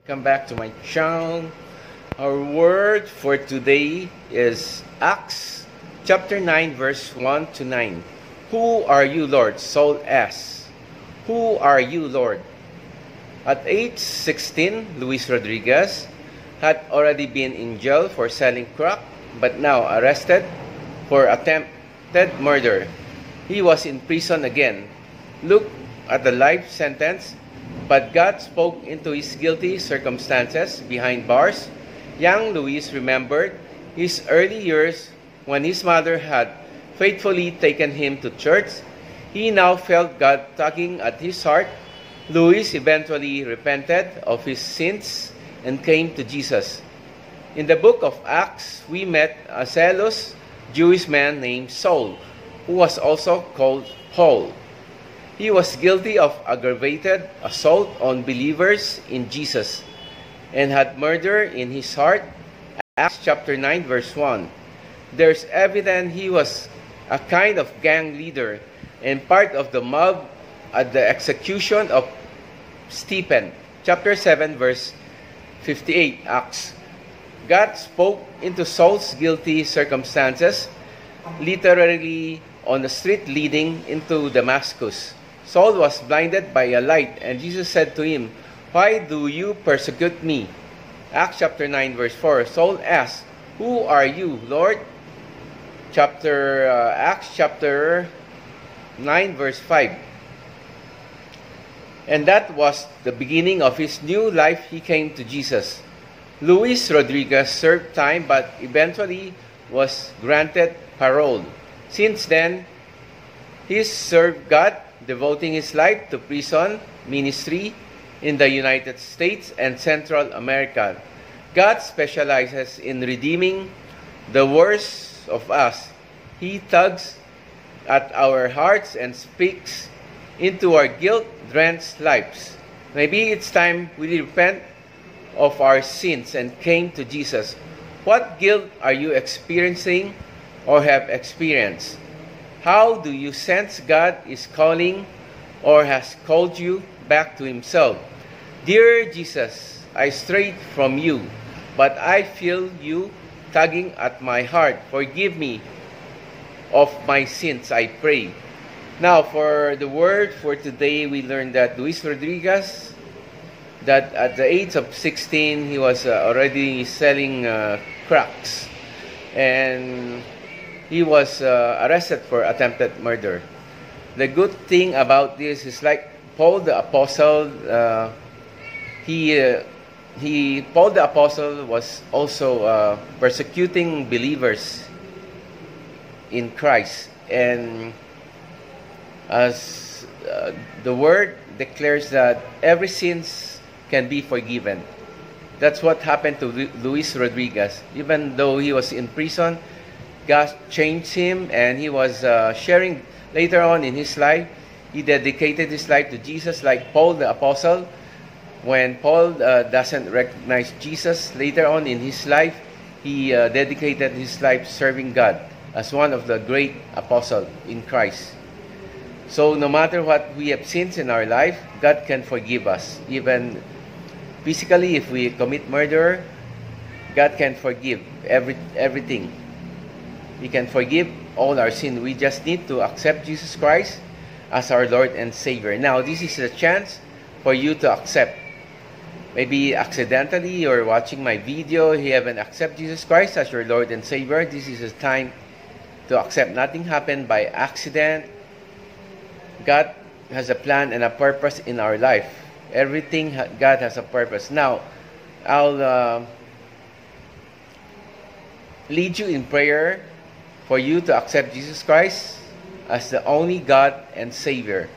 Welcome back to my channel. Our word for today is Acts chapter 9 verse 1 to 9. Who are you, Lord? Saul asks. Who are you, Lord? At age 16, Luis Rodriguez had already been in jail for selling crack, but now arrested for attempted murder. He was in prison again. Look at the life sentence. But God spoke into his guilty circumstances behind bars. Young Luis remembered his early years when his mother had faithfully taken him to church. He now felt God tugging at his heart. Luis eventually repented of his sins and came to Jesus. In the book of Acts, we met a zealous Jewish man named Saul, who was also called Paul. He was guilty of aggravated assault on believers in Jesus and had murder in his heart. Acts chapter 9 verse 1. There's evidence he was a kind of gang leader and part of the mob at the execution of Stephen. Chapter 7 verse 58 Acts. God spoke into Saul's guilty circumstances, literally on the street leading into Damascus. Saul was blinded by a light, and Jesus said to him, "Why do you persecute me?" Acts chapter 9 verse 4. Saul asked, "Who are you, Lord?" Acts chapter 9 verse 5. And that was the beginning of his new life. He came to Jesus. Luis Rodriguez served time but eventually was granted parole. Since then, he served God, devoting his life to prison ministry in the United States and Central America. God specializes in redeeming the worst of us. He tugs at our hearts and speaks into our guilt-drenched lives. Maybe it's time we repent of our sins and came to Jesus. What guilt are you experiencing or have experienced? How do you sense God is calling or has called you back to Himself? Dear Jesus, I strayed from you, but I feel you tugging at my heart. Forgive me of my sins, I pray. Now, for the word for today, we learned that Luis Rodriguez, that at the age of 16, he was already selling cracks. And he was arrested for attempted murder. The good thing about this is like Paul the Apostle, Paul the Apostle was also persecuting believers in Christ. And as the word declares that every sins can be forgiven. That's what happened to Luis Rodriguez. Even though he was in prison, God changed him, and he was sharing later on in his life. He dedicated his life to Jesus like Paul the Apostle. When Paul doesn't recognize Jesus later on in his life, he dedicated his life serving God as one of the great apostles in Christ. So no matter what we have sins in our life, God can forgive us. Even physically, if we commit murder, God can forgive everything. He can forgive all our sin. We just need to accept Jesus Christ as our Lord and Savior. Now, this is a chance for you to accept. Maybe accidentally you're watching my video, you haven't accepted Jesus Christ as your Lord and Savior. This is a time to accept. Nothing happened by accident. God has a plan and a purpose in our life. Everything God has a purpose. Now, I'll lead you in prayer for you to accept Jesus Christ as the only God and Savior.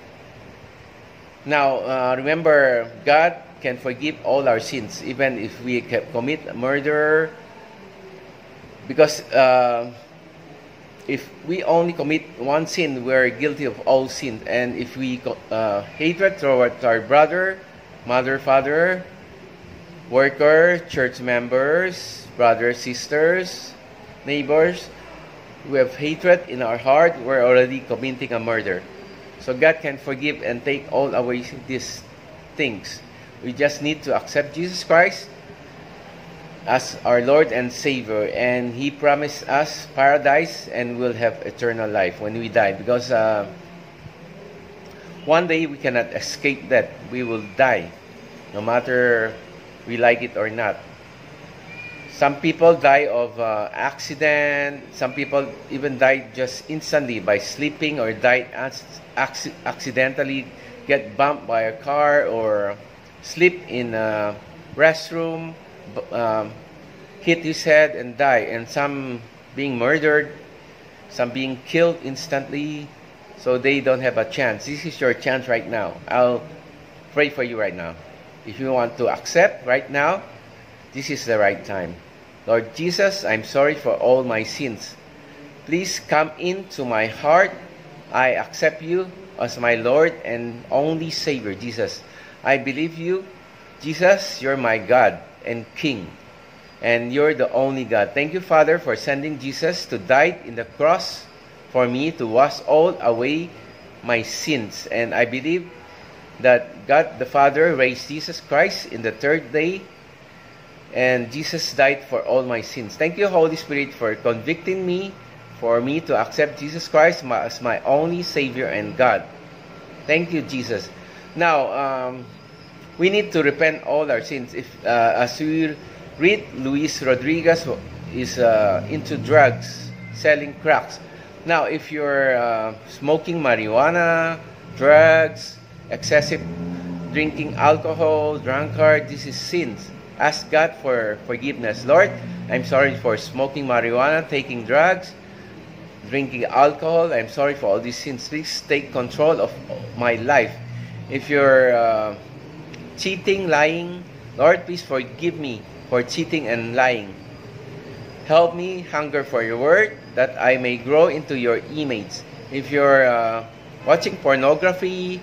Now, remember, God can forgive all our sins, even if we commit murder. Because if we only commit one sin, we're guilty of all sin. And if we hatred toward our brother, mother, father, worker, church members, brothers, sisters, neighbors, we have hatred in our heart, we're already committing a murder. So God can forgive and take all away these things. We just need to accept Jesus Christ as our Lord and Savior, and He promised us paradise and we'll have eternal life when we die, because one day we cannot escape that. We will die, no matter we like it or not. Some people die of accident. Some people even die just instantly by sleeping, or die accidentally, get bumped by a car, or sleep in a restroom, hit his head and die. And some being murdered, some being killed instantly, so they don't have a chance. This is your chance right now. I'll pray for you right now. If you want to accept right now, this is the right time. Lord Jesus, I'm sorry for all my sins. Please come into my heart. I accept you as my Lord and only Savior, Jesus. I believe you. Jesus, you're my God and King, and you're the only God. Thank you, Father, for sending Jesus to die in the cross for me, to wash all away my sins. And I believe that God the Father raised Jesus Christ in the third day, and Jesus died for all my sins. Thank you, Holy Spirit, for convicting me, for me to accept Jesus Christ as my only Savior and God. Thank you, Jesus. Now, we need to repent all our sins. If as we read, Luis Rodriguez is into drugs, selling cracks. Now, if you're smoking marijuana, drugs, excessive drinking alcohol, drunkard, this is sins. Ask God for forgiveness. Lord, I'm sorry for smoking marijuana, taking drugs, drinking alcohol. I'm sorry for all these sins. Please take control of my life. If you're cheating, lying, Lord, please forgive me for cheating and lying. Help me hunger for your word, that I may grow into your image. If you're watching pornography,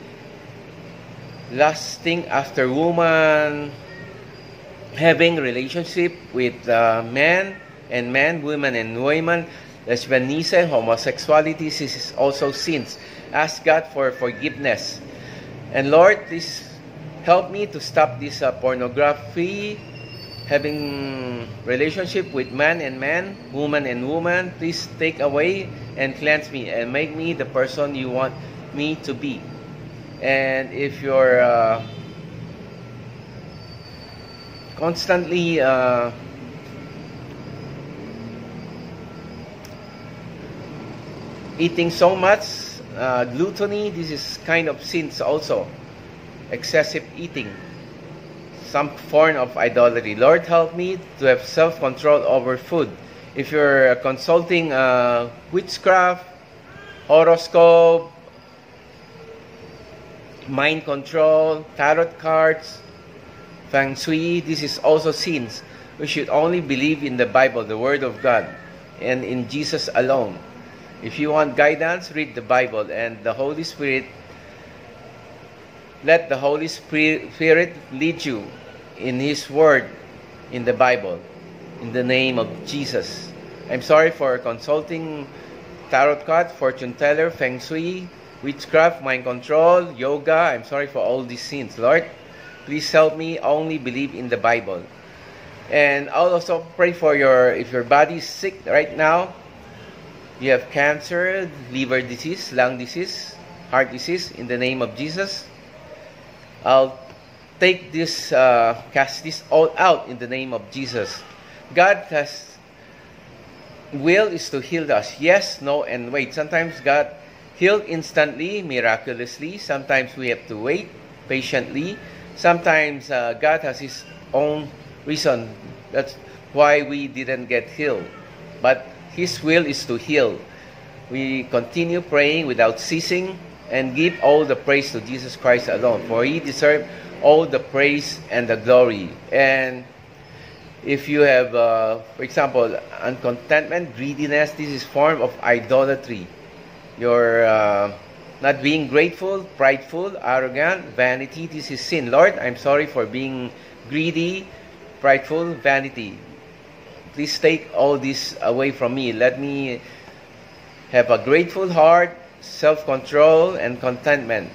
lusting after woman, having relationship with men and men, women and women, lesbianism, homosexuality, this is also sins. Ask God for forgiveness. And Lord, please help me to stop this pornography, having relationship with man and man, woman and woman. Please take away and cleanse me and make me the person you want me to be. And if you're constantly eating so much, gluttony, this is kind of sins also. Excessive eating, some form of idolatry. Lord, help me to have self-control over food. If you're consulting witchcraft, horoscope, mind control, tarot cards, feng shui, this is also sins. We should only believe in the Bible, the Word of God, and in Jesus alone. If you want guidance, read the Bible, and the Holy Spirit, let the Holy Spirit lead you in His Word in the Bible, in the name of Jesus. I'm sorry for consulting tarot card, fortune teller, feng shui, witchcraft, mind control, yoga. I'm sorry for all these sins. Lord, please help me only believe in the Bible. And I'll also pray for if your body is sick right now, you have cancer, liver disease, lung disease, heart disease, in the name of Jesus, I'll take this, cast this all out in the name of Jesus. God has will is to heal us. Yes, no, and wait. Sometimes God healed instantly, miraculously. Sometimes we have to wait patiently. Sometimes God has His own reason. That's why we didn't get healed. But His will is to heal. We continue praying without ceasing and give all the praise to Jesus Christ alone, for He deserves all the praise and the glory. And if you have, for example, uncontentment, greediness, this is form of idolatry. You're not being grateful, prideful, arrogant, vanity, this is sin. Lord, I'm sorry for being greedy, prideful, vanity. Please take all this away from me. Let me have a grateful heart, self-control, and contentment,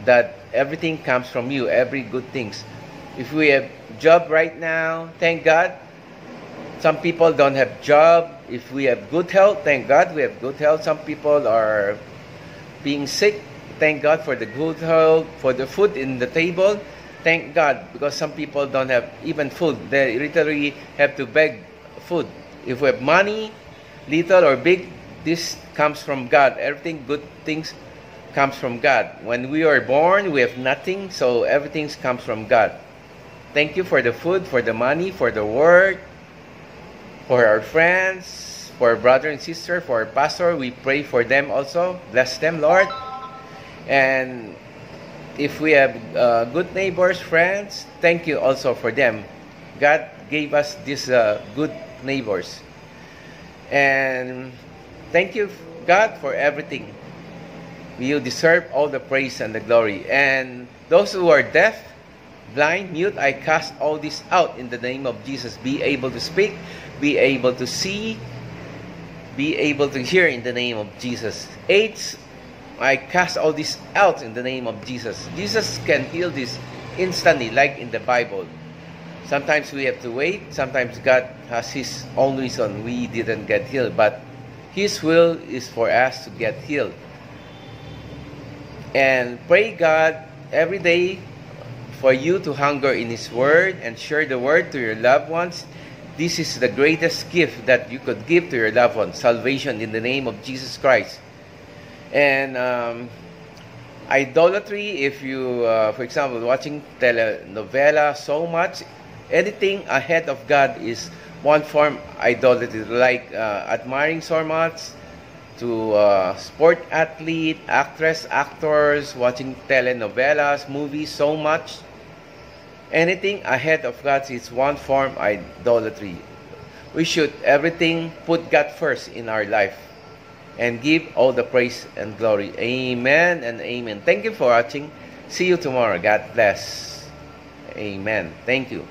that everything comes from you, every good things. If we have job right now, thank God. Some people don't have job. If we have good health, thank God we have good health. Some people are being sick. Thank God for the good health, for the food in the table. Thank God, because some people don't have even food. They literally have to beg food. If we have money, little or big, this comes from God. Everything good things comes from God. When we are born, we have nothing, so everything comes from God. Thank you for the food, for the money, for the work, for our friends, for our brother and sister, for our pastor. We pray for them also. Bless them, Lord. And if we have good neighbors, friends, thank you also for them. God gave us these good neighbors. And thank you, God, for everything. You deserve all the praise and the glory. And those who are deaf, blind, mute, I cast all this out in the name of Jesus. Be able to speak, be able to see, be able to hear in the name of Jesus. AIDS, I cast all this out in the name of Jesus. Jesus can heal this instantly, like in the Bible. Sometimes we have to wait. Sometimes God has His own reason we didn't get healed. But His will is for us to get healed. And pray God every day for you to hunger in His Word and share the Word to your loved ones. This is the greatest gift that you could give to your loved ones. Salvation in the name of Jesus Christ. And idolatry, if you, for example, watching telenovela so much, anything ahead of God is one form idolatry, like admiring so much to sport athlete, actress, actors, watching telenovelas, movies so much. Anything ahead of God is one form idolatry. We should everything put God first in our life and give all the praise and glory. Amen and amen. Thank you for watching. See you tomorrow. God bless. Amen. Thank you.